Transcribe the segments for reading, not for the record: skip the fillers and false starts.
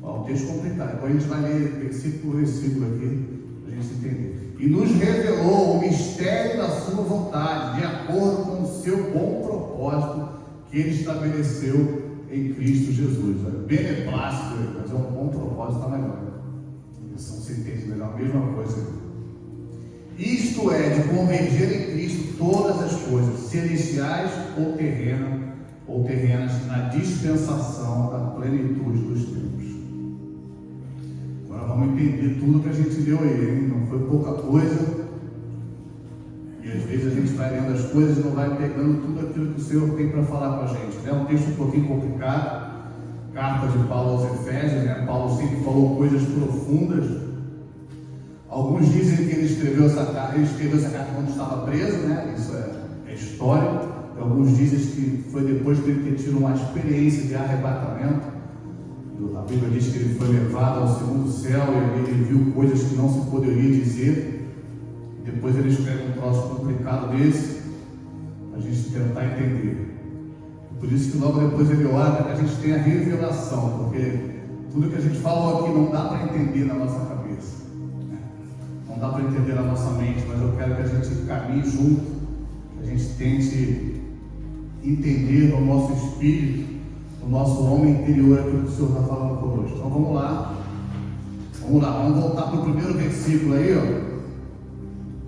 Ó, um texto complicado. Então a gente vai ler versículo por versículo aqui, para a gente entender. E nos revelou o mistério da sua vontade, de acordo com o seu bom propósito que ele estabeleceu em Cristo Jesus. Beneplácito, mas é um bom propósito, está melhor. Isso não se entende melhor, a mesma coisa. Isto é, de converger em Cristo todas as coisas, celestiais ou terrenas, na dispensação da plenitude dos tempos. Agora vamos entender tudo que a gente leu aí, hein? Não foi pouca coisa. E às vezes a gente vai lendo as coisas e não vai pegando tudo aquilo que o Senhor tem para falar com a gente. É um texto um pouquinho complicado. Carta de Paulo aos Efésios, né? Paulo sempre falou coisas profundas. Alguns dizem que ele escreveu essa carta quando estava preso, né? Isso é história. Alguns dizem que foi depois de ele ter tido uma experiência de arrebatamento. A Bíblia diz que ele foi levado ao segundo céu e ele viu coisas que não se poderia dizer. Depois ele escreve um troço complicado desse, a gente tentar entender. Por isso que logo depois ele ora para que a gente tenha revelação, porque tudo que a gente falou aqui não dá para entender na nossa cabeça, né? Não dá para entender na nossa mente, mas eu quero que a gente caminhe junto, que a gente tente entender no nosso espírito, no nosso homem interior, aquilo que o Senhor está falando conosco. Então vamos lá, vamos voltar para o primeiro versículo aí, ó.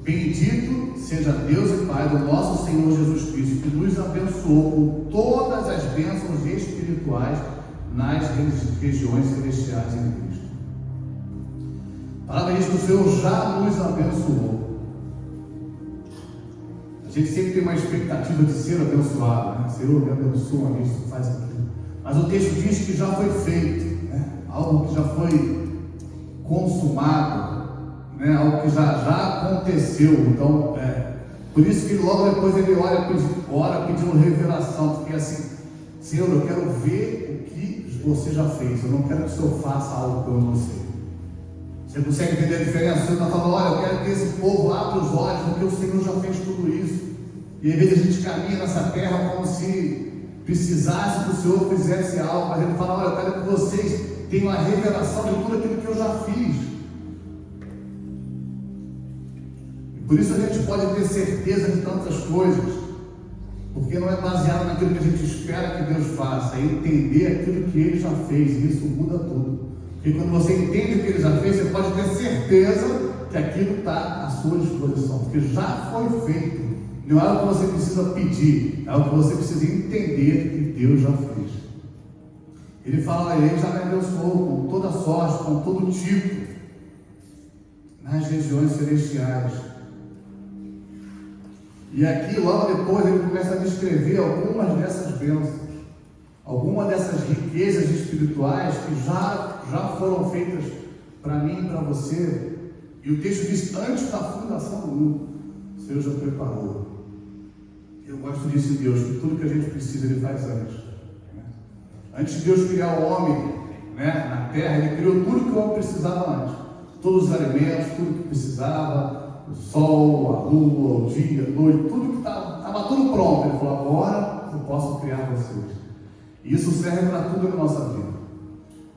Bendito seja Deus e Pai do nosso Senhor Jesus Cristo, que nos abençoou com todas as bênçãos espirituais nas regiões celestiais em Cristo. A palavra diz que o Senhor já nos abençoou. A gente sempre tem uma expectativa de ser abençoado, né? Senhor, me abençoa isso, faz aquilo. Mas o texto diz que já foi feito, né? Algo que já foi consumado, né? Algo que já aconteceu. Então, por isso que logo depois ele ora pedindo revelação, porque assim, Senhor, eu quero ver o que você já fez, eu não quero que o Senhor faça algo que eu não sei. Você consegue entender a diferença? O Senhor está falando, olha, eu quero que esse povo abra os olhos, porque o Senhor já fez tudo isso. E às vezes a gente caminha nessa terra como se precisasse que o Senhor fizesse algo, mas ele fala, olha, eu quero que vocês tenham a revelação de tudo aquilo que eu já fiz. Por isso a gente pode ter certeza de tantas coisas, porque não é baseado naquilo que a gente espera que Deus faça, é entender aquilo que Ele já fez, e isso muda tudo. Porque quando você entende o que Ele já fez, você pode ter certeza que aquilo está à sua disposição, porque já foi feito. Não é algo que você precisa pedir, é algo que você precisa entender que Deus já fez. Ele fala, Ele já me abençoou com toda sorte, com todo tipo, nas regiões celestiais. E aqui, logo depois, ele começa a descrever algumas dessas bênçãos, algumas dessas riquezas espirituais que já foram feitas para mim e para você. E o texto diz, antes da fundação do mundo, o Senhor já preparou. Eu gosto disso de Deus, que tudo que a gente precisa, Ele faz antes. Né? Antes de Deus criar o homem, né, na terra, Ele criou tudo que o homem precisava antes. Todos os alimentos, tudo que precisava, o sol, a lua, o dia, a noite, tudo que estava tudo pronto. Ele falou, agora eu posso criar vocês. E isso serve para tudo na nossa vida.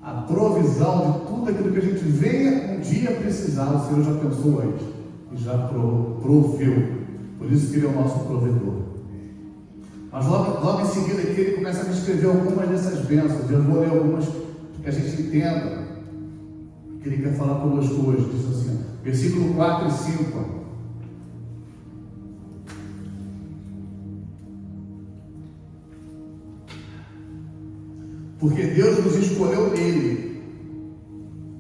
A provisão de tudo aquilo que a gente venha um dia precisar, o Senhor já pensou antes e já proveu. Por isso que Ele é o nosso provedor. Mas logo em seguida aqui ele começa a descrever algumas dessas bênçãos. Eu vou ler algumas para que a gente entenda o que Ele quer falar conosco hoje. Diz assim, versículo 4 e 5. Porque Deus nos escolheu nele,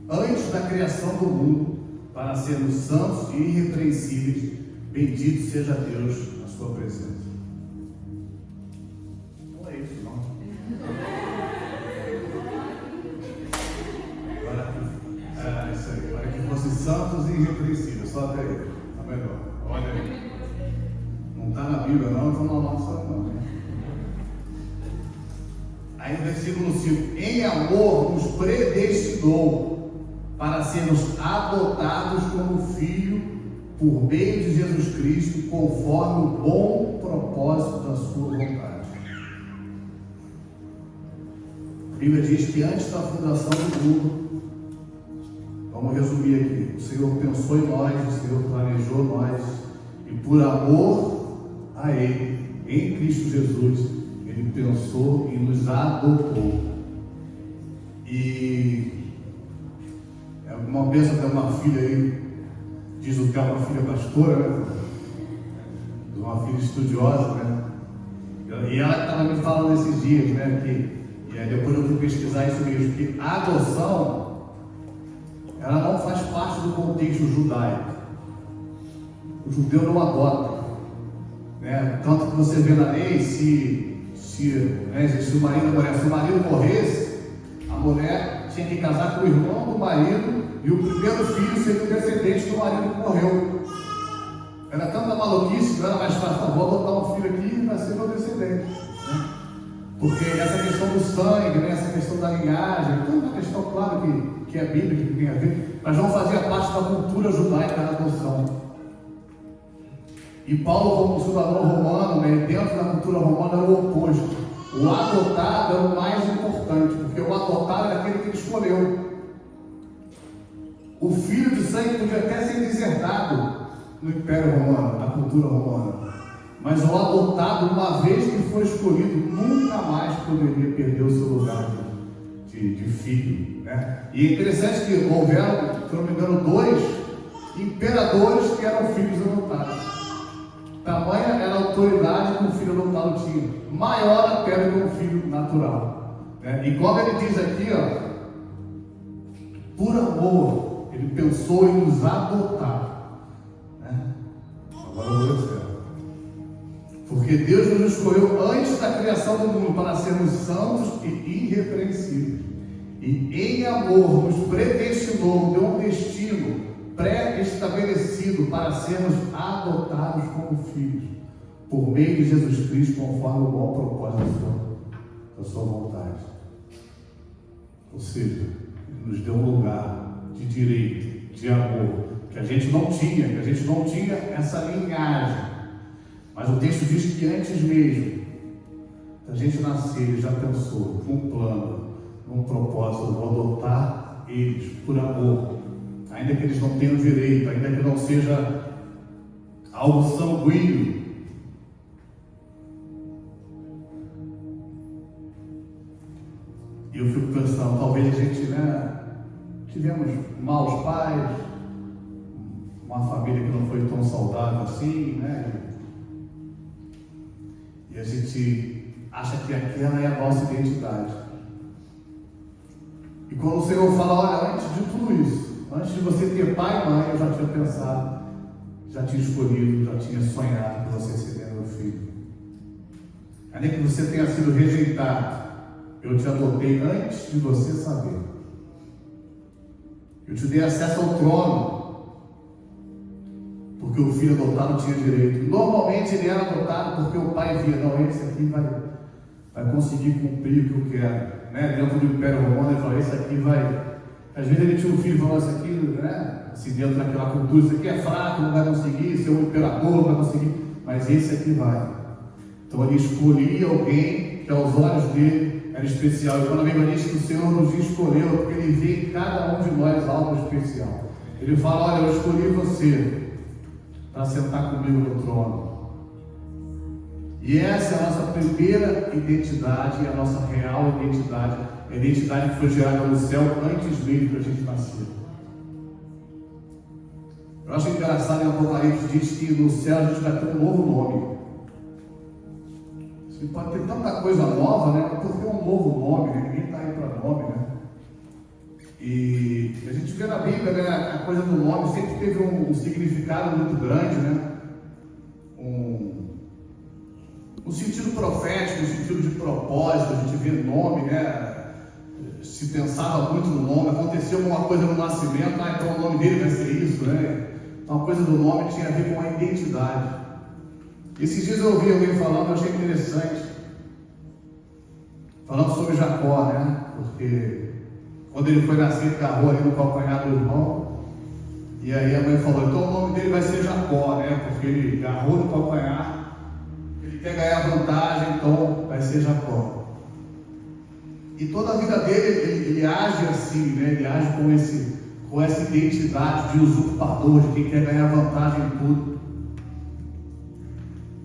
antes da criação do mundo, para sermos santos e irrepreensíveis. Bendito seja Deus na sua presença. Não é isso, não. Agora, isso aí. Para que fossem santos e irrepreensíveis. Só até aí. Está melhor. Olha aí. Não está na Bíblia, não, então não nossa não. Né? Aí no versículo 5, em amor nos predestinou para sermos adotados como filho por meio de Jesus Cristo, conforme o bom propósito da sua vontade. A Bíblia diz que antes da fundação do mundo, vamos resumir aqui, o Senhor pensou em nós, o Senhor planejou nós, e por amor a Ele, em Cristo Jesus, Ele pensou e nos adotou. E uma bênção ter uma filha aí, diz o que é uma filha pastora, né? Uma filha estudiosa, né? E ela estava me falando esses dias, né? E aí depois eu fui pesquisar isso mesmo, que a adoção, ela não faz parte do contexto judaico. O judeu não adota, né? Tanto que você vê na lei, se o marido morresse, a mulher tinha que casar com o irmão do marido e o primeiro filho seria o descendente do marido que morreu. Era tanta maluquice, não era mais fácil, vou adotar um filho aqui e vai ser meu descendente, né? Porque essa questão do sangue, né? Essa questão da linhagem, toda uma questão, claro, que é bíblica, que tem a ver, mas não fazia parte da cultura judaica da adoção. E Paulo, como cidadão romano, né, dentro da cultura romana, era o oposto. O adotado era o mais importante, porque o adotado era aquele que ele escolheu. O filho de sangue podia até ser deserdado no Império Romano, na cultura romana. Mas o adotado, uma vez que foi escolhido, nunca mais poderia perder o seu lugar de filho, né? E é interessante que houveram, se não me engano, 2 imperadores que eram filhos adotados. Tamanha era a autoridade que um filho adotado tinha, maior até do que um filho natural, né? E como ele diz aqui, ó, por amor, ele pensou em nos adotar, né? Agora eu vou dizer. Porque Deus nos escolheu antes da criação do mundo para sermos santos e irrepreensíveis. E em amor nos predestinou, deu um destino pré-estabelecido para sermos adotados como filhos, por meio de Jesus Cristo, conforme o bom propósito da sua vontade. Ou seja, Ele nos deu um lugar de direito, de amor, que a gente não tinha essa linhagem. Mas o texto diz que antes mesmo da gente nascer, Ele já pensou num plano, num propósito. Vou adotar eles por amor, ainda que eles não tenham direito, ainda que não seja algo sanguíneo. E eu fico pensando, talvez a gente, né, tivemos maus pais, uma família que não foi tão saudável assim, né? E a gente acha que aquela é a nossa identidade. E quando o Senhor fala, olha, antes de tudo isso, antes de você ter pai e mãe, eu já tinha pensado, já tinha escolhido, já tinha sonhado que você seria meu filho. Ainda que você tenha sido rejeitado, eu te adotei antes de você saber. Eu te dei acesso ao trono, porque o filho adotado tinha direito. Normalmente ele era adotado porque o pai via, não, esse aqui vai conseguir cumprir o que eu quero, né? Dentro do Império Romano ele falou, esse aqui vai. Às vezes ele tinha um filho e falou, esse aqui, né? Assim, dentro daquela cultura, esse aqui é fraco, não vai conseguir, ser um imperador, não vai conseguir, mas esse aqui vai. Então ele escolhia alguém que aos olhos dele era especial. E quando a Bíblia diz que o Senhor nos escolheu, porque Ele vê em cada um de nós algo especial. Ele fala, olha, eu escolhi você para sentar comigo no trono. E essa é a nossa primeira identidade, e a nossa real identidade, a identidade que foi gerada no céu antes mesmo da gente nascer. Eu acho engraçado em Apocalipse, diz que no céu a gente vai ter um novo nome. Você pode ter tanta coisa nova, né? Porque é um novo nome, né? Ninguém está aí para nome, né? E a gente vê na Bíblia, né? A coisa do nome sempre teve um significado muito grande, né? Um sentido profético, um sentido de propósito. A gente vê nome, né? Se pensava muito no nome, acontecia alguma coisa no nascimento, então o nome dele vai ser isso, né? Então a coisa do nome tinha a ver com a identidade. Esses dias eu ouvi alguém falando, eu achei interessante, falando sobre Jacó, né? Porque quando ele foi nascer, ele agarrou ali no calcanhar do irmão, e aí a mãe falou, então o nome dele vai ser Jacó, né? Porque ele agarrou no calcanhar, ele quer ganhar vantagem, então vai ser Jacó. E toda a vida dele, ele age assim, né? Ele age com essa identidade de usurpador, de quem quer ganhar vantagem em tudo.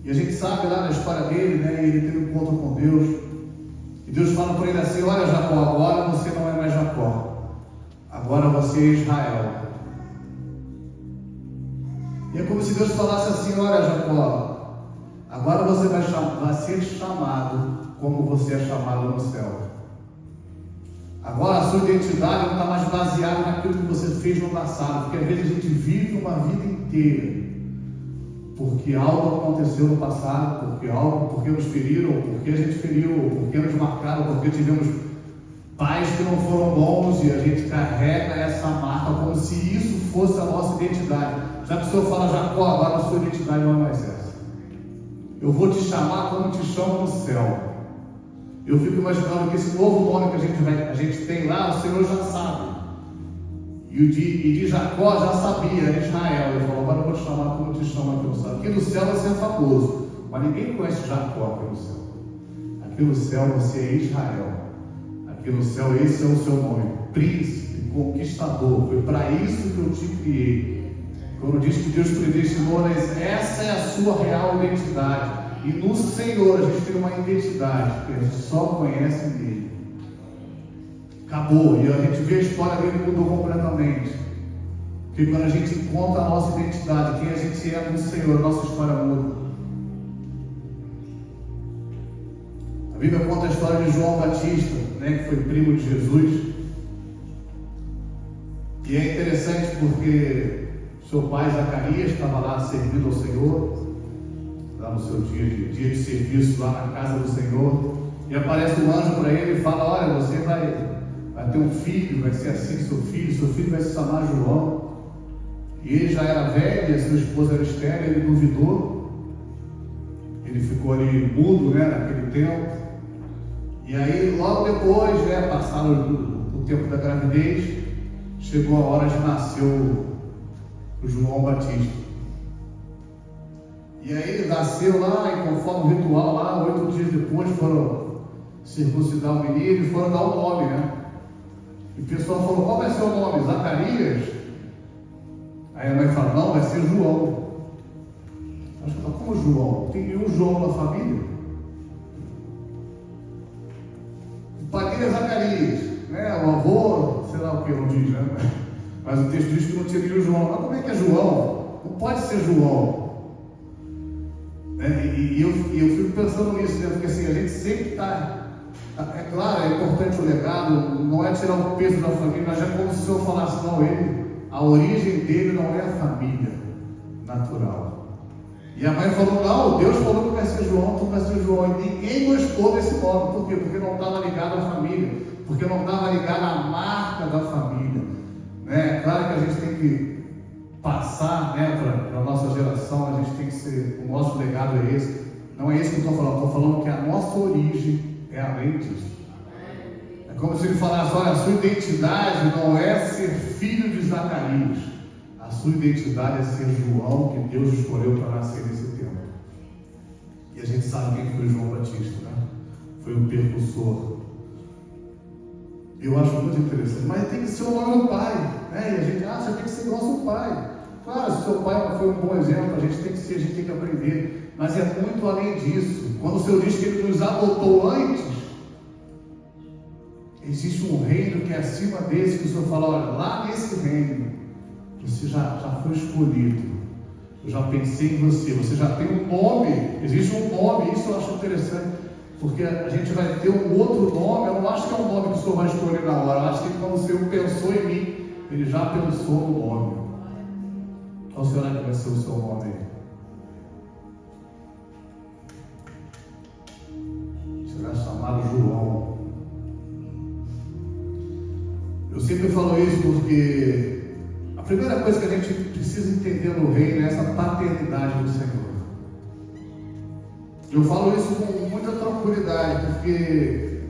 E a gente sabe lá na história dele, né? Ele teve um encontro com Deus. E Deus fala para ele assim: olha, Jacó, agora você não é mais Jacó, agora você é Israel. E é como se Deus falasse assim: olha, Jacó, agora você vai ser chamado como você é chamado no céu. Agora a sua identidade não está mais baseada naquilo que você fez no passado, porque às vezes a gente vive uma vida inteira porque algo aconteceu no passado, porque nos feriram, porque a gente feriu, porque nos marcaram, porque tivemos pais que não foram bons, e a gente carrega essa marca como se isso fosse a nossa identidade. Já que o Senhor fala: Jacó, agora a sua identidade não é mais essa. Eu vou te chamar como te chamo no céu. Eu fico imaginando que esse novo nome que a gente tem lá, o Senhor já sabe. E de Jacó já sabia, era Israel. Ele falou: agora eu vou te chamar como te chamo aqui no céu. Aqui no céu você é famoso, mas ninguém conhece Jacó aqui no céu. Aqui no céu você é Israel. Aqui no céu esse é o seu nome: príncipe, conquistador. Foi para isso que eu te criei. Quando diz que Deus predestinou, essa é a sua real identidade. E no Senhor a gente tem uma identidade que a gente só conhece nele. Acabou. E a gente vê a história dele mudou completamente. Porque quando a gente encontra a nossa identidade, quem a gente é no Senhor, a nossa história muda. A Bíblia conta a história de João Batista, né, que foi primo de Jesus. E é interessante porque seu pai Zacarias estava lá servindo ao Senhor, lá no seu dia de serviço, lá na casa do Senhor. E aparece um anjo para ele e fala: olha, você vai ter um filho, vai ser assim seu filho vai se chamar João. E ele já era velho, e a sua esposa era estéril, ele duvidou, ele ficou ali mudo, né, naquele tempo. E aí logo depois, né, passado o tempo da gravidez, chegou a hora de nascer o João Batista. E aí ele nasceu lá, e conforme o ritual lá, 8 dias depois foram circuncidar o menino e foram dar o nome, né? E o pessoal falou: qual vai ser o nome? Zacarias? Aí a mãe fala: não, vai ser João. Acho que como João? Tem nenhum João na família? O pai dele é Zacarias, né? O avô, sei lá o que não diz, né? Mas o texto diz que não tinha nenhum João. Mas como é que é João? Não pode ser João. E eu fico pensando nisso, né? Porque assim, a gente sempre está. É claro, é importante o legado, não é tirar o peso da família, mas é como se o Senhor falasse: não, a origem dele não é a família natural. E a mãe falou: não, Deus falou que vai ser João, tu vai ser João. E ninguém gostou desse nome. Por quê? Porque não estava ligado à família, porque não estava ligado à marca da família. É claro que a gente tem que passar, né, para a nossa geração, a gente tem que ser, o nosso legado é esse. Não é isso que eu estou falando, estou falando que a nossa origem é além disso. É como se ele falasse: olha, a sua identidade não é ser filho de Zacarias, a sua identidade é ser João, que Deus escolheu para nascer nesse tempo. E a gente sabe quem foi João Batista, né? Foi um precursor. Eu acho muito interessante, mas tem que ser o nome do pai, né? E a gente acha que tem que ser igual ao seu pai. Claro, se seu pai foi um bom exemplo, a gente tem que aprender, mas é muito além disso. Quando o Senhor diz que Ele nos adotou antes, existe um reino que é acima desse, que o Senhor fala: olha, lá nesse reino, você já foi escolhido, eu já pensei em você, você já tem um nome, existe um nome. Isso eu acho interessante, porque a gente vai ter um outro nome. Eu não acho que é um nome que o Senhor vai escolher na hora, eu acho que quando o Senhor pensou em mim, Ele já pensou no nome. Qual será que vai ser o seu nome? Será chamado João. Eu sempre falo isso porque a primeira coisa que a gente precisa entender no reino é essa paternidade do Senhor. Eu falo isso com muita tranquilidade, porque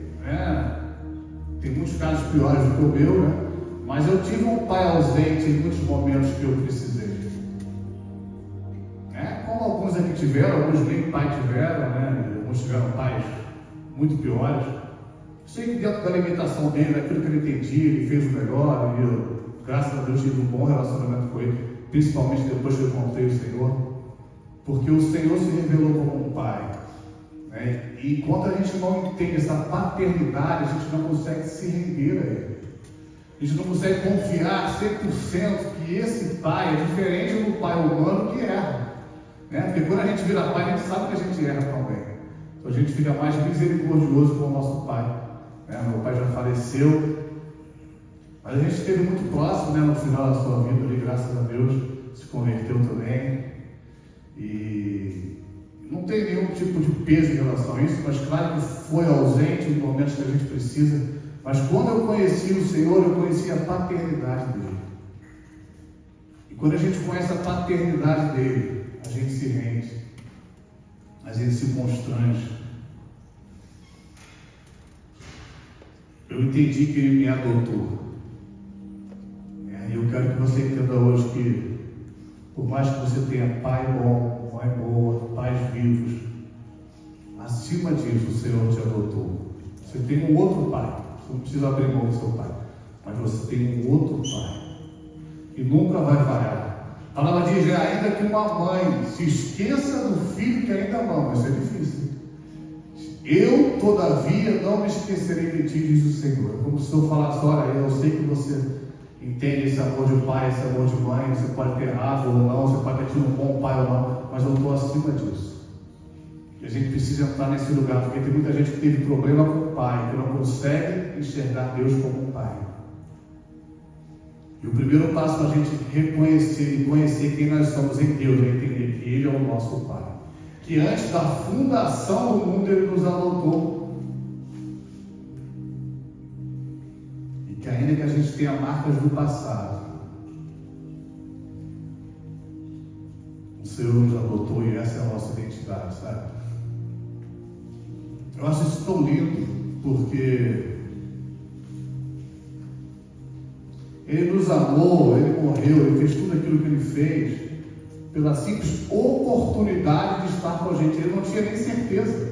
tem muitos casos piores do que o meu, né? Mas eu tive um pai ausente em muitos momentos que eu precisei. Como alguns aqui tiveram, alguns nem pai tiveram, né? Alguns tiveram pais muito piores. sei que dentro da limitação dele, daquilo que ele entendia, ele fez o melhor, e eu, graças a Deus, tive um bom relacionamento com ele, principalmente depois que eu encontrei o Senhor, porque o Senhor se revelou como um pai, né? E enquanto a gente não entende essa paternidade, a gente não consegue se render a ele. A gente não consegue confiar 100% que esse pai é diferente do pai humano que erra, né? Porque quando a gente vira pai, a gente sabe que a gente erra também. Então a gente fica mais misericordioso com o nosso pai, né? Meu pai já faleceu, mas a gente esteve muito próximo, né, no final da sua vida, ali, graças a Deus, se converteu também. E não tem nenhum tipo de peso em relação a isso, mas claro que foi ausente em momentos que a gente precisa. Mas quando eu conheci o Senhor, eu conheci a paternidade dele. E quando a gente conhece a paternidade dele, a gente se rende, a gente se constrange. Eu entendi que ele me adotou. E eu quero que você entenda hoje que, por mais que você tenha pai bom, mãe boa, pais vivos, acima disso o Senhor te adotou. Você tem um outro pai. Você não precisa abrir mão do seu pai, mas você tem um outro pai e nunca vai falhar. A palavra diz: ainda que uma mãe se esqueça do filho que ainda ama, isso é difícil. Eu, todavia, não me esquecerei de ti, diz o Senhor. Como se eu falasse: olha, eu sei que você entende esse amor de pai, esse amor de mãe, você pode ter errado ou não, você pode ter tido um bom pai ou não, mas eu estou acima disso. E a gente precisa entrar nesse lugar, porque tem muita gente que teve problema com o pai, que não consegue enxergar Deus como um pai. E o primeiro passo para a gente reconhecer e conhecer quem nós somos em Deus é entender que Ele é o nosso Pai. Que antes da fundação do mundo Ele nos adotou. E que ainda que a gente tenha marcas do passado, o Senhor nos adotou e essa é a nossa identidade, sabe? Eu acho isso tão lindo, porque Ele nos amou, Ele morreu, Ele fez tudo aquilo que Ele fez pela simples oportunidade de estar com a gente. Ele não tinha nem certeza.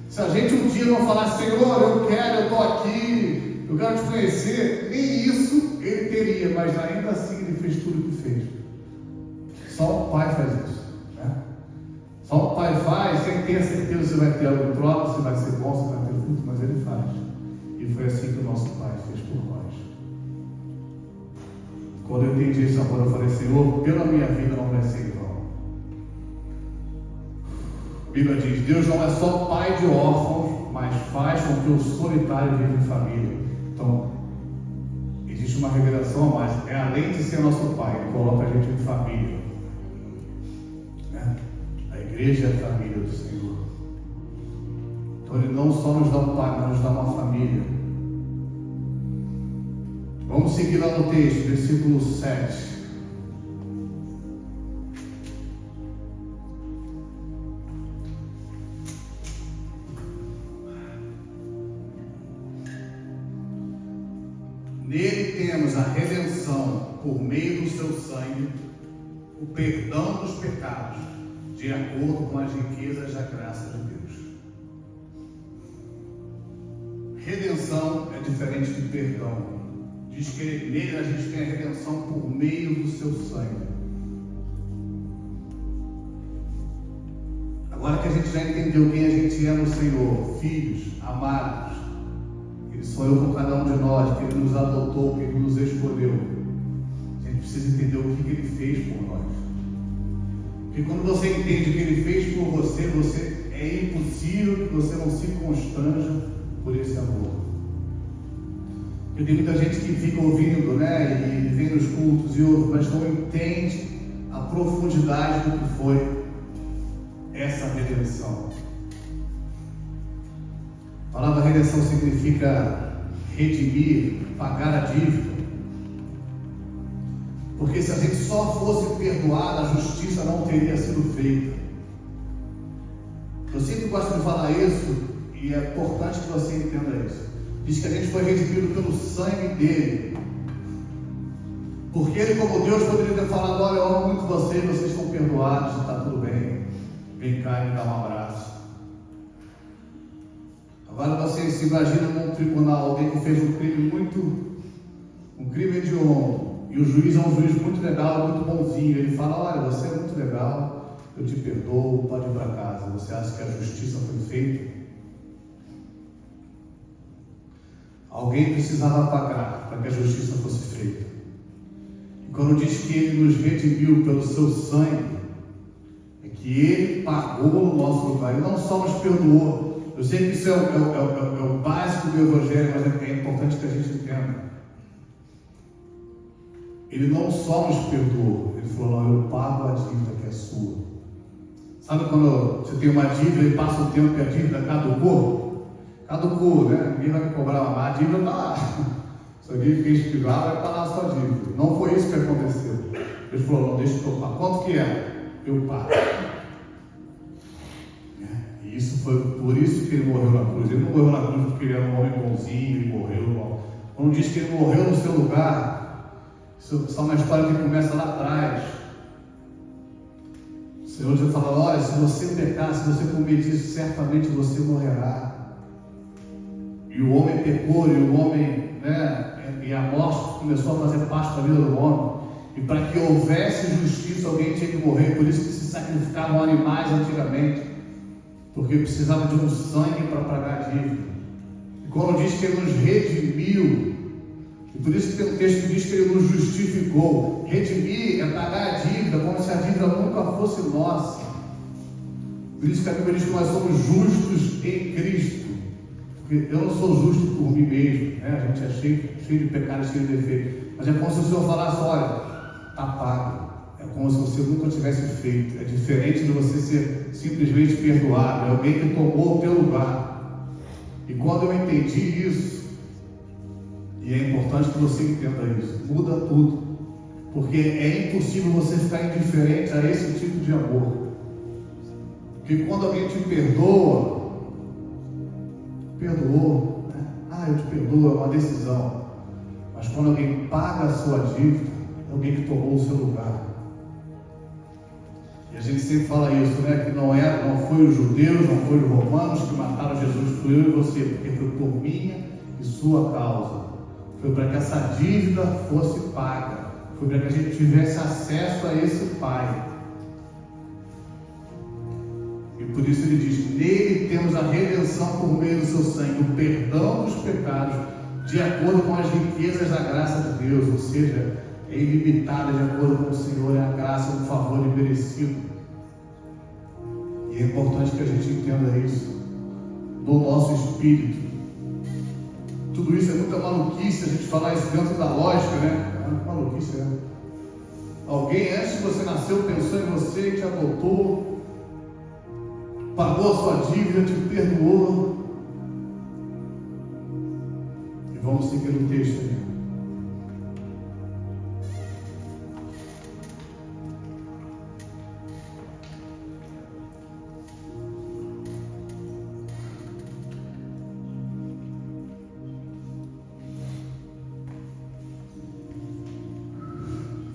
Se a gente um dia não falar: Senhor, eu estou aqui, eu quero te conhecer, nem isso Ele teria, mas ainda assim Ele fez tudo o que fez. Só o Pai faz isso, né? Só o Pai faz, sem ter a certeza se vai ter algo em troca, se vai ser bom, se vai ter fruto, mas Ele faz. E foi assim que o nosso Pai fez por nós. Quando eu entendi esse amor, eu falei: Senhor, pela minha vida não vai ser igual. A Bíblia diz: Deus não é só pai de órfãos, mas faz com que o solitário viva em família. Então, existe uma revelação a mais. É além de ser nosso pai, Ele coloca a gente em família, né? A igreja é a família do Senhor. Então Ele não só nos dá um pai, mas nos dá uma família. Vamos seguir lá no texto, versículo 7. Nele temos a redenção por meio do seu sangue, o perdão dos pecados, de acordo com as riquezas da graça de Deus. Redenção é diferente de perdão. Diz que nele a gente tem a redenção por meio do seu sangue. Agora que a gente já entendeu quem a gente é no Senhor, filhos, amados, Ele sonhou com cada um de nós, que Ele nos adotou, que Ele nos escolheu, a gente precisa entender o que Ele fez por nós. Porque quando você entende o que Ele fez por você, é impossível que você não se constranja por esse amor. Porque tem muita gente que fica ouvindo, né, e vem nos cultos e ouve, mas não entende a profundidade do que foi essa redenção. A palavra redenção significa redimir, pagar a dívida. Porque se a gente só fosse perdoado, a justiça não teria sido feita. Eu sempre gosto de falar isso, e é importante que você entenda isso. Diz que a gente foi redimido pelo sangue dele. Porque ele, como Deus, poderia ter falado: olha, eu amo muito vocês estão perdoados, está tudo bem, vem cá e me dá um abraço. Agora você se imagina num tribunal, alguém que fez um crime hediondo, e o juiz é um juiz muito legal, muito bonzinho. Ele fala: olha, você é muito legal, eu te perdoo, pode ir para casa. Você acha que a justiça foi feita? Alguém precisava pagar para que a justiça fosse feita. E quando diz que Ele nos redimiu pelo seu sangue, é que Ele pagou no nosso lugar. Ele não só nos perdoou. Eu sei que isso é o básico do Evangelho, mas é importante que a gente entenda. Ele não só nos perdoou, Ele falou: não, eu pago a dívida que é sua. Sabe quando você tem uma dívida e passa o tempo que a dívida caducou, né? Ninguém vai me cobrar uma dívida, está lá. Se alguém fez pilar, vai pagar a sua dívida. Não foi isso que aconteceu. Ele falou: não, deixa eu pagar. Quanto que é? Eu pago. E isso foi por isso que ele morreu na cruz. Ele não morreu na cruz porque ele era um homem bonzinho e morreu. Quando diz que ele morreu no seu lugar, isso é uma história que começa lá atrás. O Senhor já falou: olha, se você pecar, se você cometer isso, certamente você morrerá. E o homem pecou, e o homem, e a morte começou a fazer parte da vida do homem. E para que houvesse justiça, alguém tinha que morrer. Por isso que se sacrificavam animais antigamente, porque precisava de um sangue para pagar a dívida. E quando diz que Ele nos redimiu, e por isso que tem um texto que diz que Ele nos justificou. Redimir é pagar a dívida como se a dívida nunca fosse nossa. Por isso que a Bíblia diz que nós somos justos em Cristo. Porque eu não sou justo por mim mesmo, a gente é cheio de pecados, cheio de defeitos. Mas é como se o Senhor falasse: olha, está pago. É como se você nunca tivesse feito. É diferente de você ser simplesmente perdoado. É alguém que tomou o teu lugar. E quando eu entendi isso, e é importante que você entenda isso, muda tudo. Porque é impossível você ficar indiferente a esse tipo de amor. Porque quando alguém te perdoou, eu te perdoo, é uma decisão. Mas quando alguém paga a sua dívida, é alguém que tomou o seu lugar. E a gente sempre fala isso, que não foi os judeus, não foi os romanos que mataram Jesus, foi eu e você, porque foi por minha e sua causa. Foi para que essa dívida fosse paga, foi para que a gente tivesse acesso a esse Pai. E por isso ele diz: nele temos a redenção por meio do seu sangue, o perdão dos pecados, de acordo com as riquezas da graça de Deus. Ou seja, é ilimitada de acordo com o Senhor, é a graça do favor imerecido. E é importante que a gente entenda isso no nosso espírito. Tudo isso é muita maluquice a gente falar isso dentro da lógica, É maluquice, Alguém antes de você nasceu pensou em você, te adotou, pagou a sua dívida, te perdoou. E vamos seguir o texto aí.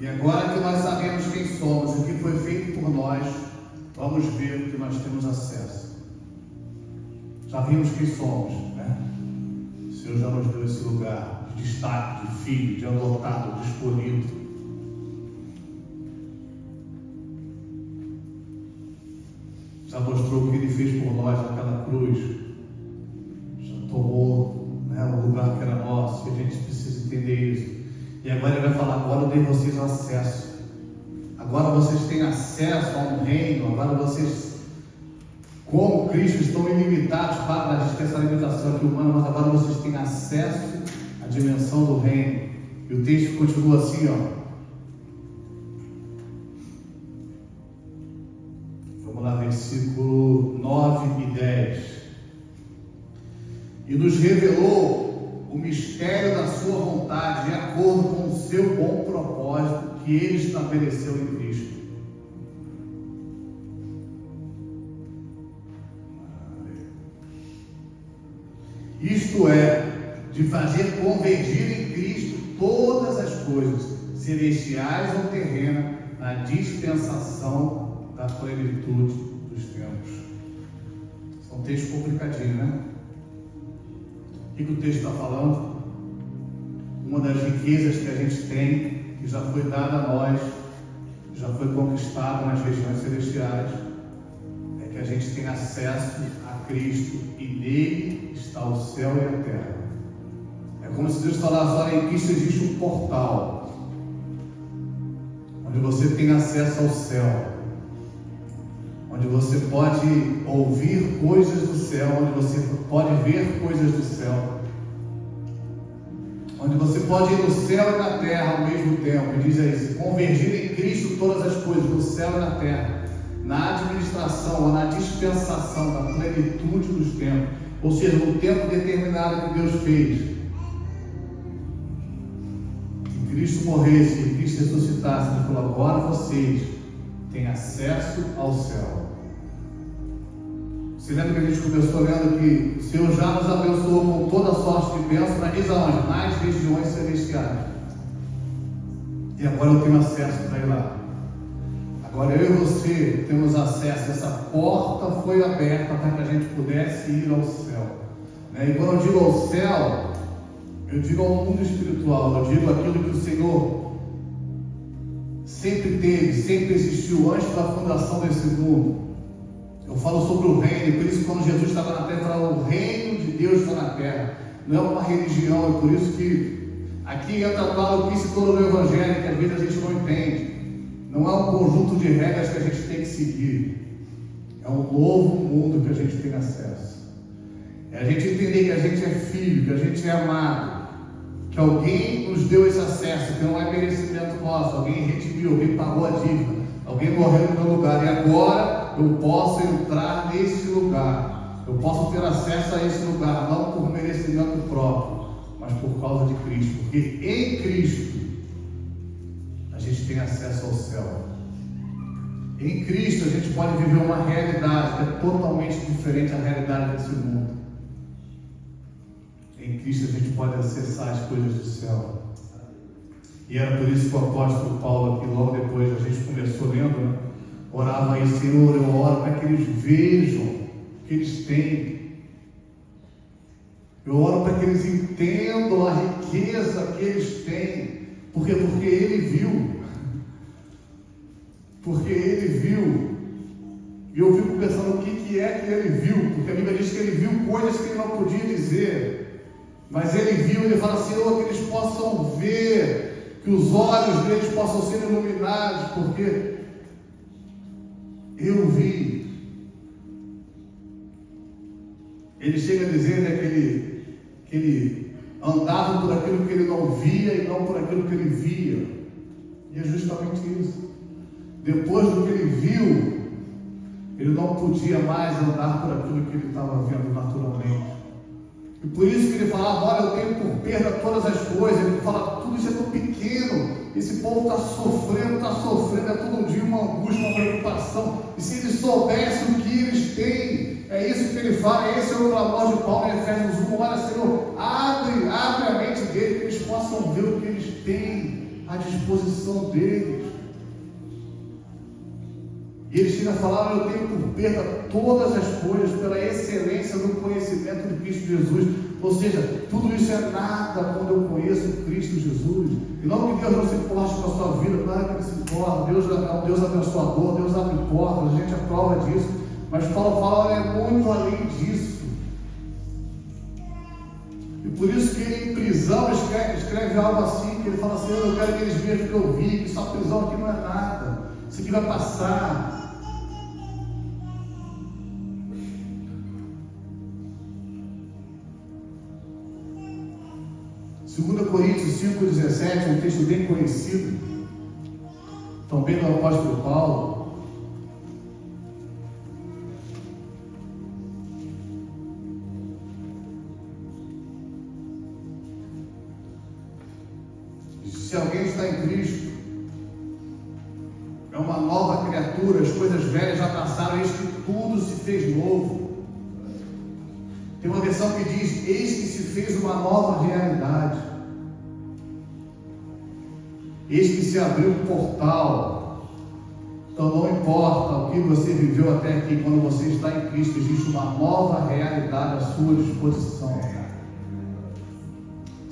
E agora que nós sabemos quem somos e o que foi feito por nós, vamos ver o que nós temos acesso. Já vimos quem somos, O Senhor já nos deu esse lugar de destaque, de filho, de adotado, de escolhido. Já mostrou o que Ele fez por nós naquela cruz. Já tomou o lugar que era nosso, e a gente precisa entender isso. E agora Ele vai falar: agora eu dei vocês acesso. Agora vocês têm acesso a um reino. Agora vocês, como Cristo, estão ilimitados para a gente ter essa limitação aqui humana, mas agora vocês têm acesso à dimensão do reino. E o texto continua assim, Vamos lá, versículo 9 e 10. E nos revelou o mistério da sua vontade, de acordo com o seu bom propósito que Ele estabeleceu em Cristo. Isto é, de fazer convergir em Cristo todas as coisas, celestiais ou terrenas, na dispensação da plenitude dos tempos. São textos complicadinhos, que o texto está falando? Uma das riquezas que a gente tem, que já foi dada a nós, já foi conquistada nas regiões celestiais, é que a gente tem acesso a Cristo e nele está o céu e a terra. É como se Deus falasse: olha, em Cristo existe um portal, onde você tem acesso ao céu, onde você pode ouvir coisas do céu, onde você pode ver coisas do céu, onde você pode ir no céu e na terra ao mesmo tempo. E diz aí: convergir em Cristo todas as coisas, no céu e na terra, na administração ou na dispensação da plenitude dos tempos, ou seja, no tempo determinado que Deus fez, que Cristo morresse, que Cristo ressuscitasse. Ele falou: agora vocês têm acesso ao céu. Você lembra que a gente começou lendo que o Senhor já nos abençoou com toda sorte de bênção, mas diz aonde? Nas regiões celestiais. E agora eu tenho acesso para ir lá. Agora eu e você temos acesso. Essa porta foi aberta para que a gente pudesse ir ao céu. E quando eu digo ao céu, eu digo ao mundo espiritual. Eu digo aquilo que o Senhor sempre teve, sempre existiu antes da fundação desse mundo. Eu falo sobre o reino, por isso quando Jesus estava na terra, falava: o reino de Deus está na terra. Não é uma religião, é por isso que aqui entra a maluquice toda do evangelho, que às vezes a gente não entende. Não é um conjunto de regras que a gente tem que seguir. É um novo mundo que a gente tem acesso. É a gente entender que a gente é filho, que a gente é amado, que alguém nos deu esse acesso, que não é merecimento nosso, alguém redimiu, alguém pagou a dívida, alguém morreu no meu lugar, e agora eu posso entrar nesse lugar, eu posso ter acesso a esse lugar, não por merecimento próprio, mas por causa de Cristo, porque em Cristo a gente tem acesso ao céu. Em Cristo a gente pode viver uma realidade que é totalmente diferente da realidade desse mundo. Em Cristo a gente pode acessar as coisas do céu. E era por isso que o apóstolo Paulo, aqui logo depois a gente começou lendo, orava aí: Senhor, eu oro para que eles vejam o que eles têm. Eu oro para que eles entendam a riqueza que eles têm. Por quê? Porque ele viu. Porque ele viu. E eu fico pensando o que é que ele viu. Porque a Bíblia diz que ele viu coisas que ele não podia dizer. Mas ele viu, ele fala: Senhor, que eles possam ver, que os olhos deles possam ser iluminados, porque eu vi. Ele chega a dizer, né, que ele andava por aquilo que ele não via e não por aquilo que ele via. E é justamente isso. Depois do que ele viu, ele não podia mais andar por aquilo que ele estava vendo naturalmente. E por isso que ele falava: olha, eu tenho por perda todas as coisas. Ele fala: tudo isso é tão pequeno. Esse povo está sofrendo, é todo dia uma angústia, uma preocupação. E se eles soubessem o que eles têm, é isso que ele fala, esse é o clamor de Paulo em Efésios 1. Olha, Senhor, abre a mente deles, que eles possam ver o que eles têm à disposição deles. E ele chega a falar: eu tenho por perda todas as coisas pela excelência do conhecimento de Cristo Jesus. Ou seja, tudo isso é nada quando eu conheço Cristo Jesus. E não que Deus não se importe com a sua vida, claro que Ele se importa. Deus é um Deus abençoador, Deus abre portas, a gente é prova disso. Mas Paulo fala: é muito além disso. E por isso que ele, em prisão, escreve algo assim, que ele fala: Senhor, eu quero que eles vejam o que eu vi, que essa prisão aqui não é nada, isso aqui vai passar. 2 Coríntios 5,17, um texto bem conhecido, também do apóstolo Paulo. Se alguém está em Cristo, é uma nova criatura, as coisas velhas já passaram, eis que tudo se fez novo. Tem uma versão que diz: eis que se fez uma nova realidade. Eis que se abriu um portal. Então não importa o que você viveu até aqui, quando você está em Cristo, existe uma nova realidade à sua disposição.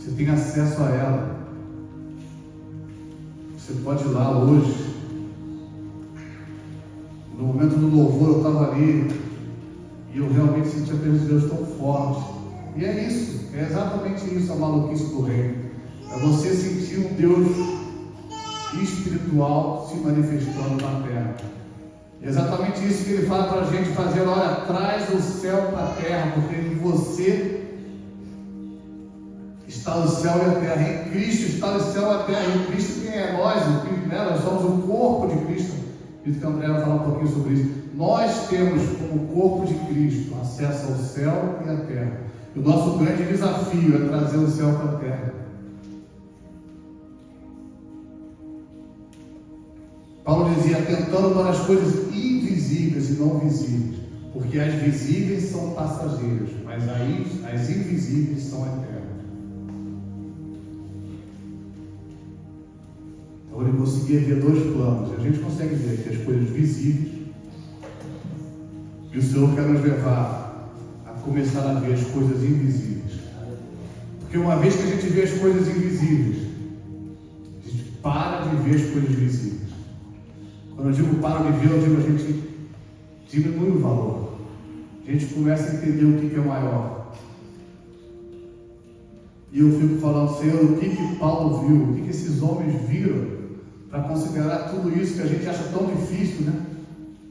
Você tem acesso a ela. Você pode ir lá hoje. No momento do louvor eu estava ali e eu realmente senti a presença de Deus tão forte. E é isso, é exatamente isso a maluquice do reino. É você sentir um Deus espiritual se manifestando na terra. É exatamente isso que ele fala para a gente fazer. Olha, traz o céu para a terra, porque em você está o céu e a terra. Em Cristo está o céu e a terra. Em Cristo quem é nós? Nós somos o corpo de Cristo. Isso que a André vai falar um pouquinho sobre isso. Nós temos, como corpo de Cristo, acesso ao céu e à terra. E o nosso grande desafio é trazer o céu para a terra. Paulo dizia, atentando para as coisas invisíveis e não visíveis, porque as visíveis são passageiras, mas as invisíveis são eternas. Então ele conseguia ver dois planos. A gente consegue ver aqui as coisas visíveis, e o Senhor quer nos levar a começar a ver as coisas invisíveis. Porque uma vez que a gente vê as coisas invisíveis, a gente para de ver as coisas visíveis. Quando eu digo para de ver, eu digo a gente diminui o valor. A gente começa a entender o que é maior. E eu fico falando, Senhor, o que Paulo viu, o que esses homens viram, para considerar tudo isso que a gente acha tão difícil, né?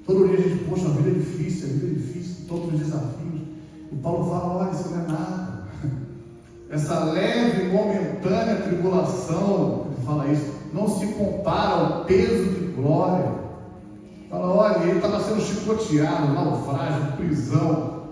Todo dia a gente, poxa, a vida é difícil, todos os desafios. E Paulo fala, olha, isso não é nada. Essa leve, momentânea tribulação, ele fala isso, não se compara ao peso de glória. Fala, olha, ele estava sendo chicoteado, naufrágio, prisão.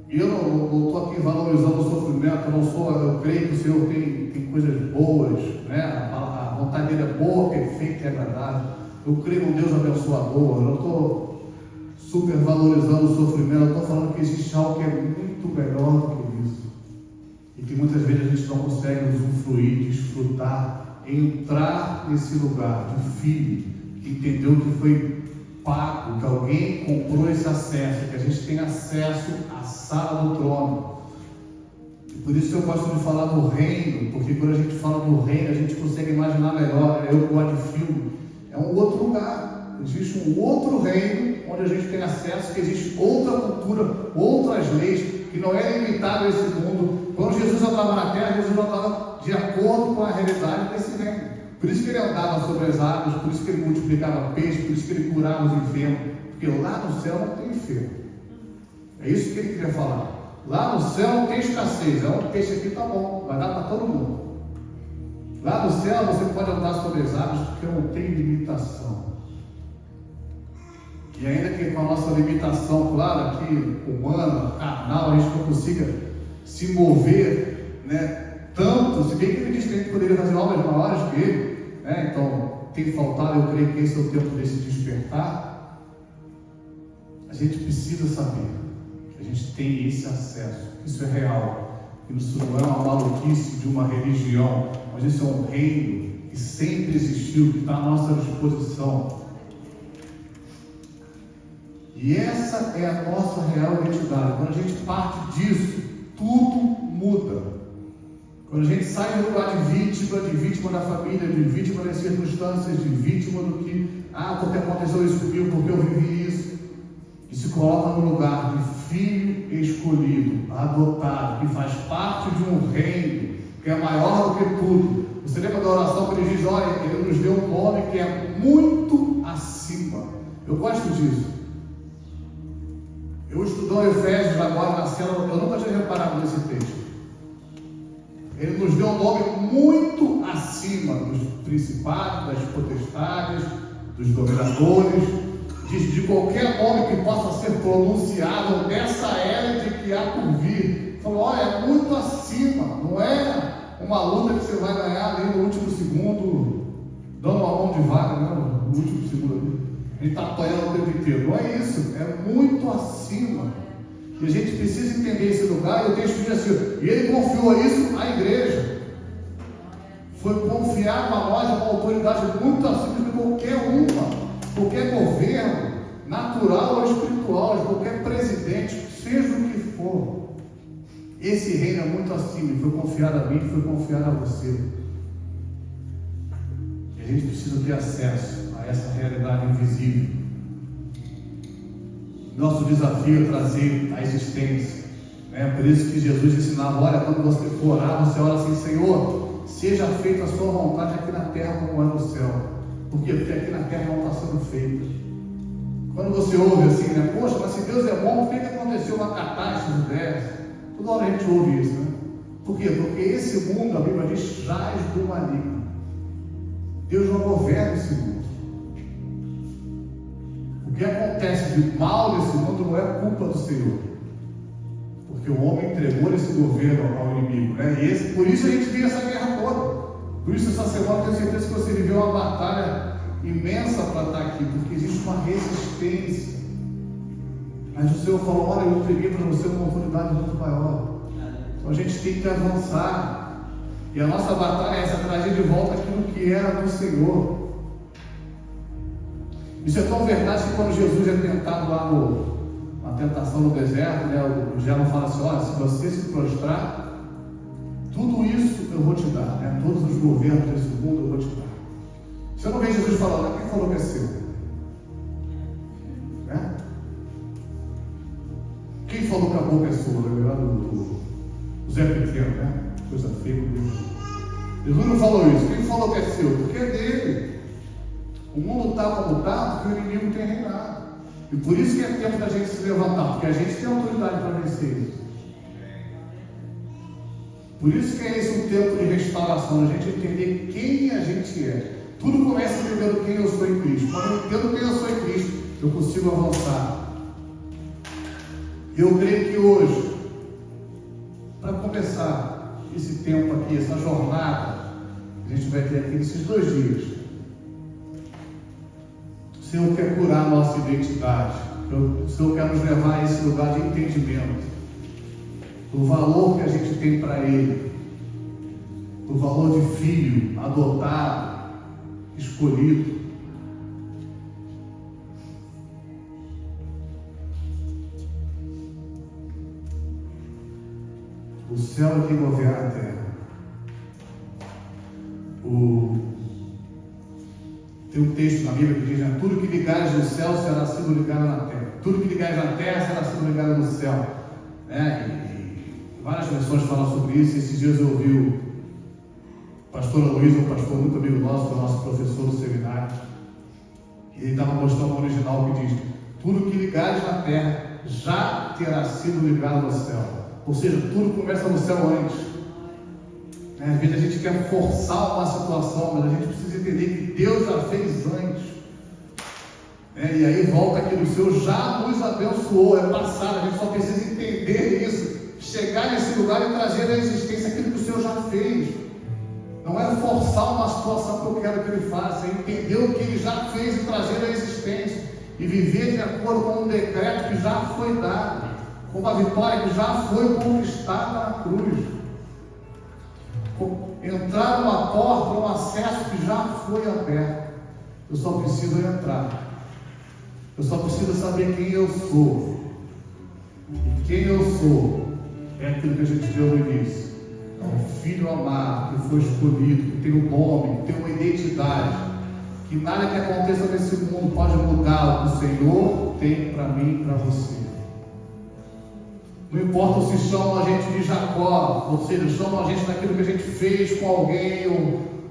E eu não estou aqui valorizando o sofrimento, eu creio que o Senhor tem coisas boas, né? A vontade dele é boa, perfeita e agradável. Eu creio num Deus abençoador. Eu não estou super valorizando o sofrimento, eu estou falando que existe algo que é muito melhor do que isso. E que muitas vezes a gente não consegue usufruir, desfrutar, entrar nesse lugar de filho, que entendeu que foi pago, que alguém comprou esse acesso, que a gente tem acesso à sala do trono. E por isso que eu gosto de falar do reino, porque quando a gente fala do reino, a gente consegue imaginar melhor. Eu gosto de filme. É um outro lugar, existe um outro reino onde a gente tem acesso, que existe outra cultura, outras leis, que não é limitado a esse mundo. Quando Jesus andava na terra, Jesus andava de acordo com a realidade desse reino. Por isso que ele andava sobre as águas, por isso que ele multiplicava peixe, por isso que ele curava os enfermos, porque lá no céu não tem enfermo. É isso que ele queria falar. Lá no céu não tem escassez, é um peixe aqui tá bom, vai dar para todo mundo. Lá no céu você pode andar sobre as águas porque não tem limitação. E ainda que com a nossa limitação, claro, aqui humana, carnal, a gente não consiga se mover, né, tanto, se bem que ele diz que a gente poderia fazer obras maiores que ele, né? Então tem faltado, eu creio que esse é o tempo desse despertar. A gente precisa saber que a gente tem esse acesso, isso é real. Isso não é uma maluquice de uma religião, mas isso é um reino que sempre existiu, que está à nossa disposição. E essa é a nossa real identidade. Quando a gente parte disso, tudo muda. Quando a gente sai do lugar de vítima da família, de vítima das circunstâncias, de vítima do que, porque aconteceu isso comigo, porque eu vivi isso, e se coloca no lugar de filho escolhido, adotado, que faz parte de um reino que é maior do que tudo. Você lembra da oração que ele diz, olha, ele nos deu um nome que é muito acima. Eu gosto disso. Eu estudando Efésios agora na célula, eu nunca tinha reparado nesse texto. Ele nos deu um nome muito acima dos principados, das potestades, dos dominadores, de qualquer nome que possa ser pronunciado nessa era de que há por vir. Falou, olha, é muito acima, não é uma luta que você vai ganhar ali no último segundo, dando uma mão de vaga, né? No último segundo ali. A gente está apanhando o tempo inteiro. Não é isso, é muito acima. E a gente precisa entender esse lugar. E o texto diz assim, e ele confiou isso à igreja. Foi confiado a nós uma autoridade muito acima de qualquer governo, natural ou espiritual, de qualquer presidente, seja o que for. Esse reino é muito acima e foi confiado a mim, foi confiado a você. E a gente precisa ter acesso a essa realidade invisível. Nosso desafio é trazer a existência. Por isso que Jesus ensinava: olha, quando você for orar, você ora assim: Senhor, seja feita a sua vontade aqui na terra como é no céu. Por quê? Porque aqui na terra não está sendo feita. Quando você ouve assim, poxa, mas se Deus é bom, por que aconteceu uma catástrofe dessa? Toda hora a gente ouve isso, Por quê? Porque esse mundo, a Bíblia diz, jaz do maligno. Deus não governa esse mundo. O que acontece de mal nesse mundo não é culpa do Senhor, porque o homem entregou esse governo ao inimigo, E por isso a gente vive essa guerra toda. Por isso essa semana eu tenho certeza que você viveu uma batalha imensa para estar aqui, porque existe uma resistência. Mas o Senhor falou: olha, eu entreguei para você uma oportunidade muito maior. Então a gente tem que avançar. E a nossa batalha é essa: trazer de volta aquilo que era do Senhor. Isso é tão verdade que quando Jesus é tentado lá na tentação no deserto, o diabo fala assim: olha, se você se prostrar, tudo isso eu vou te dar, todos os governos desse mundo eu vou te dar. Você não vê Jesus falando: quem falou que é seu? Quem falou que a boca é sua? Do Zé Pequeno, Coisa feia. Jesus não falou isso. Quem falou que é seu? Porque é dele. O mundo está como está porque o inimigo tem reinado. E por isso que é tempo da gente se levantar, porque a gente tem autoridade para vencer isso. Por isso que é esse um tempo de restauração, a gente entender quem a gente é. Tudo começa entendendo quem eu sou em Cristo. Quando eu entendo quem eu sou em Cristo, eu consigo avançar. Eu creio que hoje, para começar esse tempo aqui, essa jornada que a gente vai ter aqui nesses 2 dias, o Senhor quer curar a nossa identidade. O Senhor quer nos levar a esse lugar de entendimento do valor que a gente tem para Ele, do valor de filho, adotado, escolhido. O céu é quem governa a terra. Tem um texto na Bíblia que diz: tudo que ligares no céu será sido ligado na terra. Tudo que ligares na terra será sido ligado no céu. E várias pessoas falam sobre isso. Esses dias eu ouvi o pastor Luiz, um pastor muito amigo nosso, que é o nosso professor do seminário. E ele estava mostrando o original que diz: tudo que ligares na terra já terá sido ligado no céu. Ou seja, tudo começa no céu antes. Às vezes a gente quer forçar uma situação, mas a gente precisa entender que Deus já fez antes. E aí volta aquilo: o Senhor já nos abençoou, é passado. A gente só precisa entender isso, chegar nesse lugar e trazer à existência aquilo que o Senhor já fez. Não é forçar uma situação que eu quero que Ele faça, é entender o que Ele já fez e trazer à existência, e viver de acordo com um decreto que já foi dado, com uma vitória que já foi conquistada na cruz. Entrar numa porta, um acesso que já foi aberto. Eu só preciso entrar. Eu só preciso saber quem eu sou. E quem eu sou é aquilo que a gente viu no início. É um filho amado, que foi escolhido, que tem um nome, que tem uma identidade. Que nada que aconteça nesse mundo pode mudar o que o Senhor tem para mim e para você. Não importa se chamam a gente de Jacó, ou seja, chamam a gente daquilo que a gente fez com alguém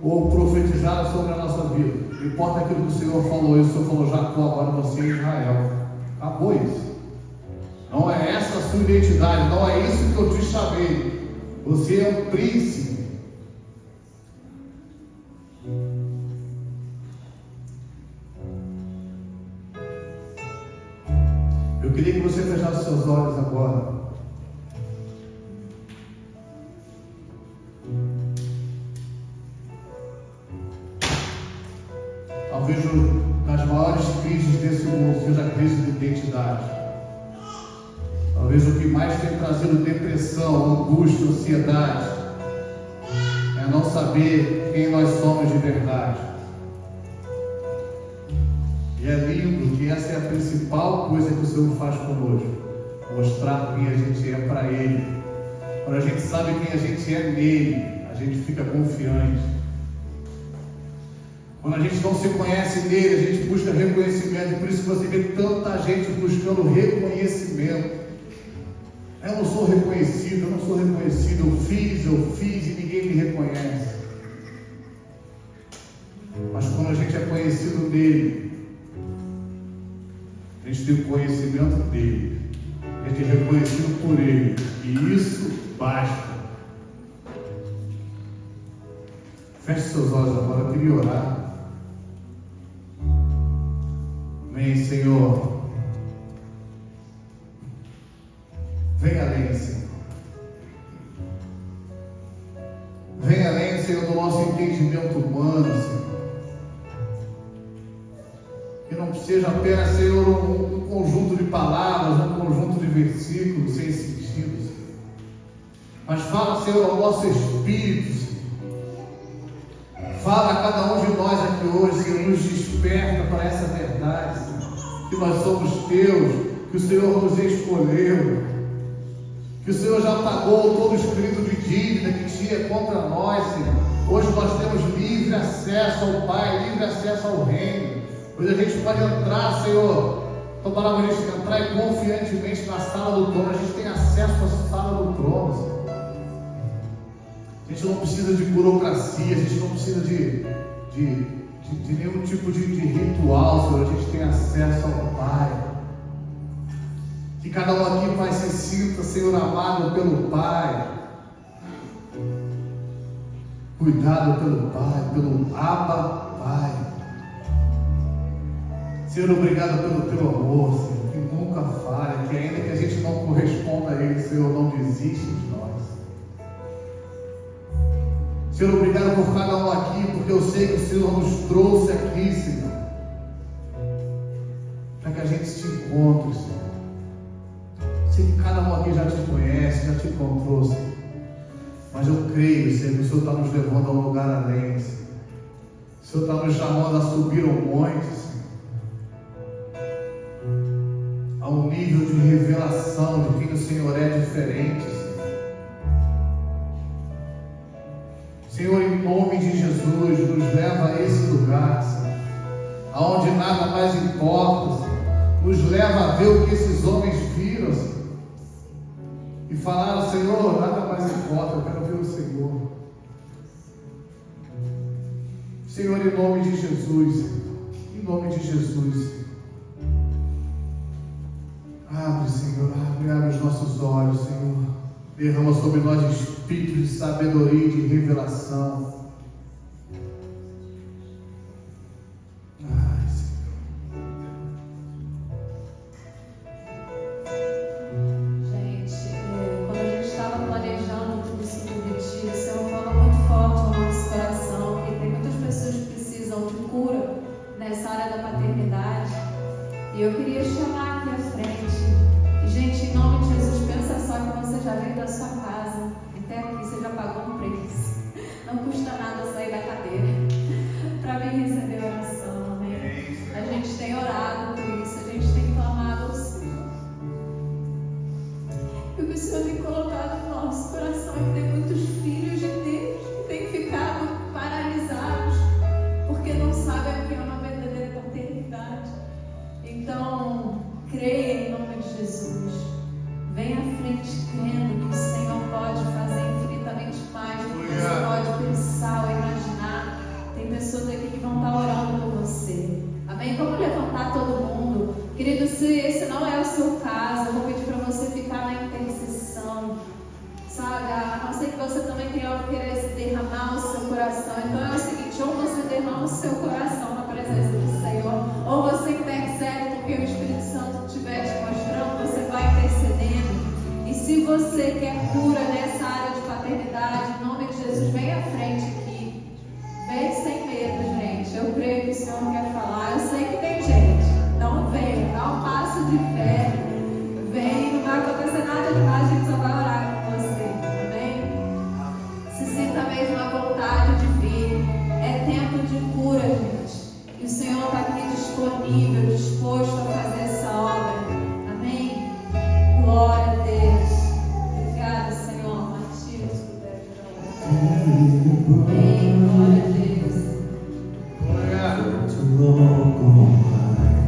ou profetizaram sobre a nossa vida. Não importa aquilo que o Senhor falou. O Senhor falou: Jacó, agora você é Israel. Acabou isso. Não é essa a sua identidade, não é isso que eu te chamei. Você é um príncipe. Eu queria que você fechasse seus olhos agora. Talvez uma das maiores crises desse mundo seja a crise de identidade. Talvez o que mais tem trazido depressão, angústia, ansiedade é não saber quem nós somos de verdade. E é lindo que essa é a principal coisa que o Senhor faz conosco: mostrar quem a gente é para Ele. Quando a gente sabe quem a gente é nele, a gente fica confiante. Quando a gente não se conhece nele, a gente busca reconhecimento. E por isso que você vê tanta gente buscando reconhecimento. Eu não sou reconhecido, eu fiz e ninguém me reconhece. Mas quando a gente é conhecido dele, a gente tem o conhecimento dele, a gente é reconhecido por ele, e isso basta. Feche seus olhos agora, eu queria orar. Vem, Senhor. Vem além, Senhor. Vem além, Senhor, do nosso entendimento humano, Senhor. Que não seja apenas, Senhor, um conjunto de palavras, um conjunto de versículos sem sentido, Senhor. Mas fala, Senhor, ao nosso espírito, Senhor. Fala a cada um de nós aqui hoje, Senhor, nos desperta para essa verdade, Senhor. Que nós somos teus, que o Senhor nos escolheu. Que o Senhor já pagou todo o escrito de dívida que tinha contra nós, Senhor. Hoje nós temos livre acesso ao Pai, livre acesso ao Reino. Hoje a gente pode entrar, Senhor. Tua palavra diz que entrar confiantemente na sala do trono. A gente tem acesso à sala do trono, Senhor. A gente não precisa de burocracia, a gente não precisa de nenhum tipo de ritual, Senhor. A gente tem acesso ao Pai. Que cada um aqui, Pai, se sinta, Senhor, amado pelo Pai, cuidado pelo Pai, pelo Abba Pai. Senhor, obrigado pelo teu amor, Senhor, que nunca falha, que ainda que a gente não corresponda a Ele, Senhor, não desiste de nós. Senhor, obrigado por cada um aqui, porque eu sei que o Senhor nos trouxe aqui, Senhor, para que a gente se encontre, Senhor. Sei que cada um aqui já te conhece, já te encontrou, Senhor. Mas eu creio, Senhor, que o Senhor está nos levando a um lugar além, Senhor. O Senhor está nos chamando a subir ao monte, Senhor. A um nível de revelação de quem o Senhor é diferente, Senhor. Senhor, em nome de Jesus, nos leva a esse lugar, Senhor, aonde nada mais importa, Senhor. Nos leva a ver o que esses homens viram, Senhor. E falaram, Senhor, nada mais importa, eu quero ver o Senhor. Senhor, em nome de Jesus, Senhor. Em nome de Jesus, Senhor. Abre, Senhor, abre os nossos olhos, Senhor. Derrama sobre nós espírito de sabedoria e de revelação. E eu queria chamar aqui à frente. E, gente, em nome de Jesus, pensa só que você já veio da sua casa. Até aqui você já pagou um preço. Não custa nada sair da cadeira para vir receber a oração, amém? A gente tem orado por isso, a gente tem clamado ao Senhor. E o que o Senhor tem colocado no nosso coração é que tem muitos filhos de Deus que têm ficado paralisados porque não sabem o que é uma verdadeira paternidade. Então, creia em nome de Jesus. Venha à frente crendo que o Senhor pode fazer infinitamente mais do que você pode pensar ou imaginar. Tem pessoas aqui que vão estar orando por você. Amém? Vamos levantar todo mundo. Querido, se esse não é o seu caso, eu vou pedir para você ficar na intercessão. Sabe? A não ser que você também tenha querer derramar o seu coração. Então é o seguinte, ou você derrama o seu coração na presença do Senhor, ou você intercede porque o Espírito Santo estiver te mostrando, você vai intercedendo. E se você quer cura nessa área de paternidade, em nome de Jesus, vem à frente aqui. Vem sem medo, gente. Eu creio que o Senhor quer falar. Eu sei que tem gente. Então vem, dá um passo de fé. Vem, não vai acontecer nada demais, a gente só vai orar com você. Amém? Se sinta mesmo a vontade de vir. É tempo de cura, gente. E o Senhor está aqui disponível, disposto a fazer essa obra. Amém? Glória a Deus. Obrigada, Senhor. Amém. Glória a Deus. Too long gone by.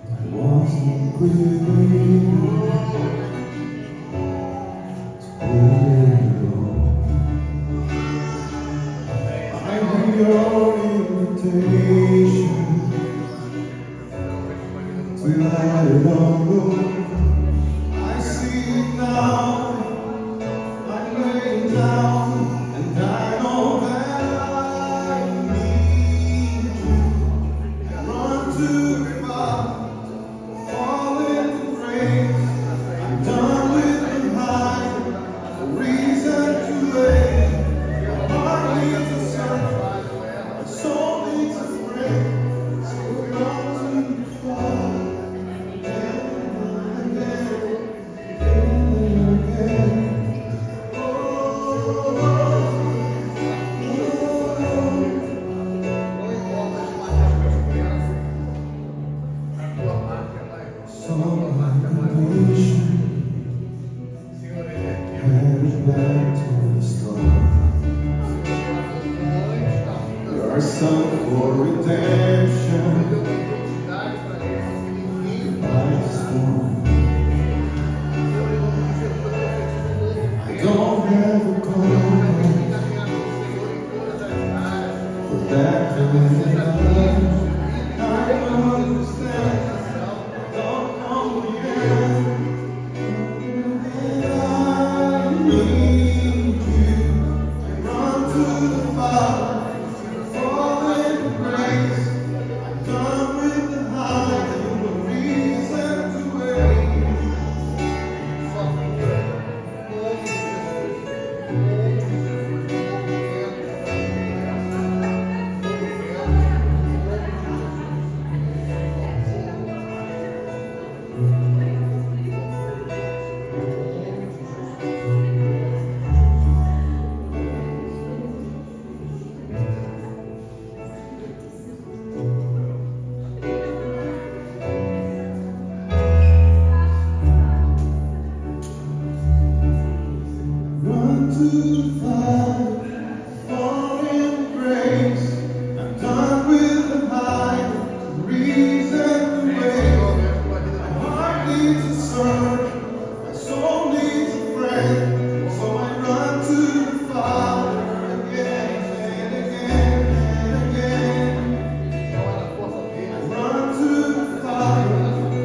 I wasn't great to let it go. I hear your invitation to let it all go. I see it now. I'm laying down, and I know that I need you. Run to the bottom, fall into grace. I'm done with the high, no reason to wait. Your heart needs a search, my soul needs a friend. So run to the bottom, again and again. So my completion headed back to the start. There are some for redemption. Life's one. I don't have a call, but that kind of love I understand. Don't know yet. I need you. I run to the Father, fall in grace. I'm done with the high, no reason to wait. Run to the Father, fall in grace. I'm done with the high, no reason to wait. My heart needs a search, my soul needs a friend. So I run to the Father again and again and again. I run to the Father,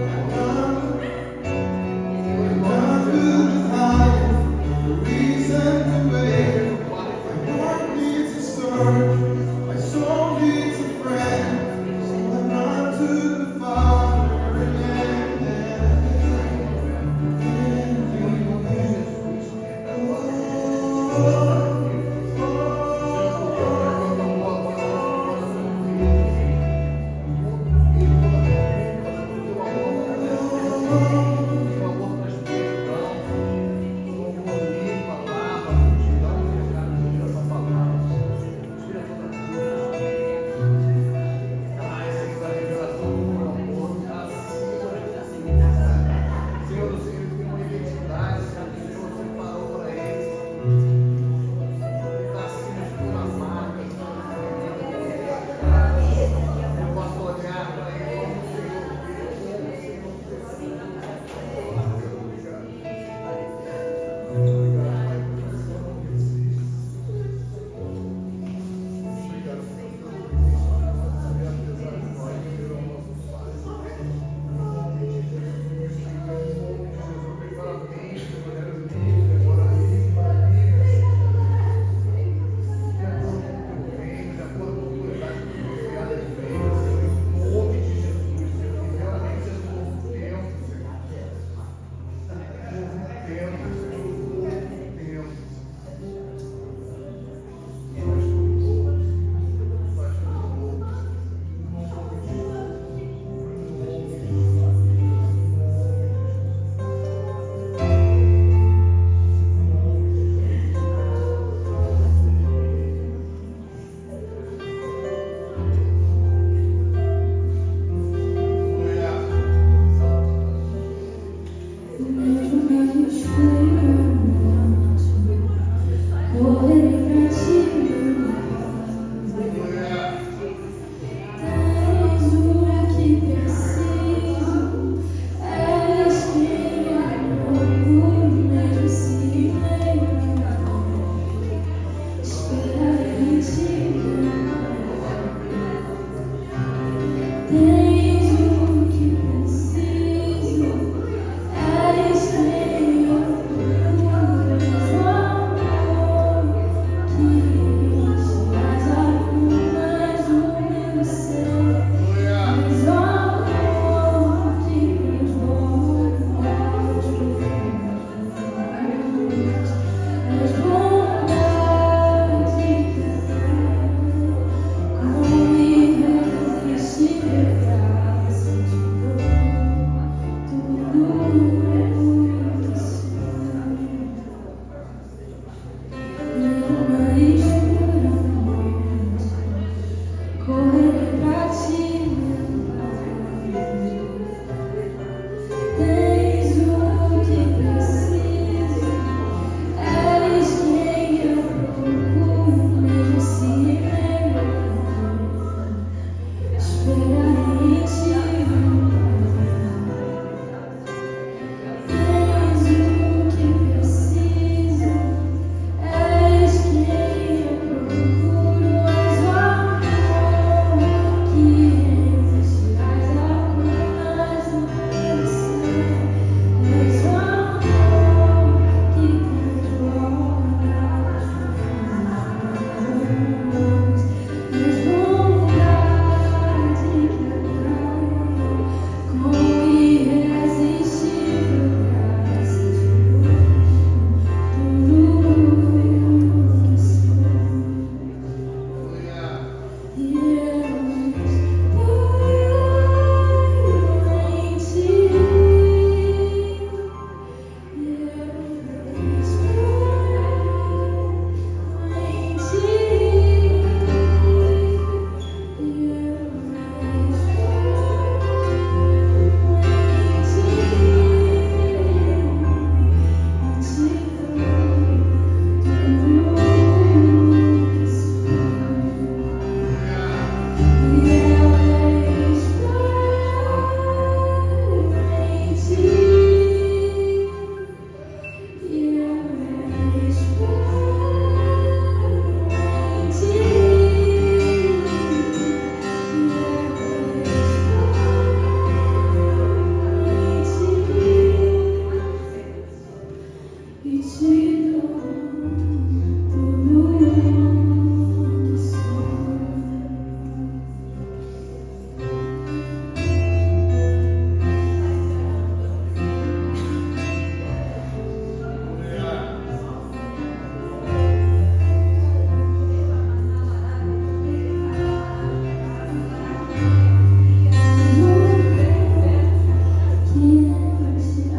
I'm done with the high. Reason to wait. My heart needs a search, my soul needs a friend. So I run to the Father again and again.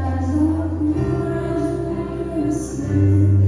As loucuras do meu ser.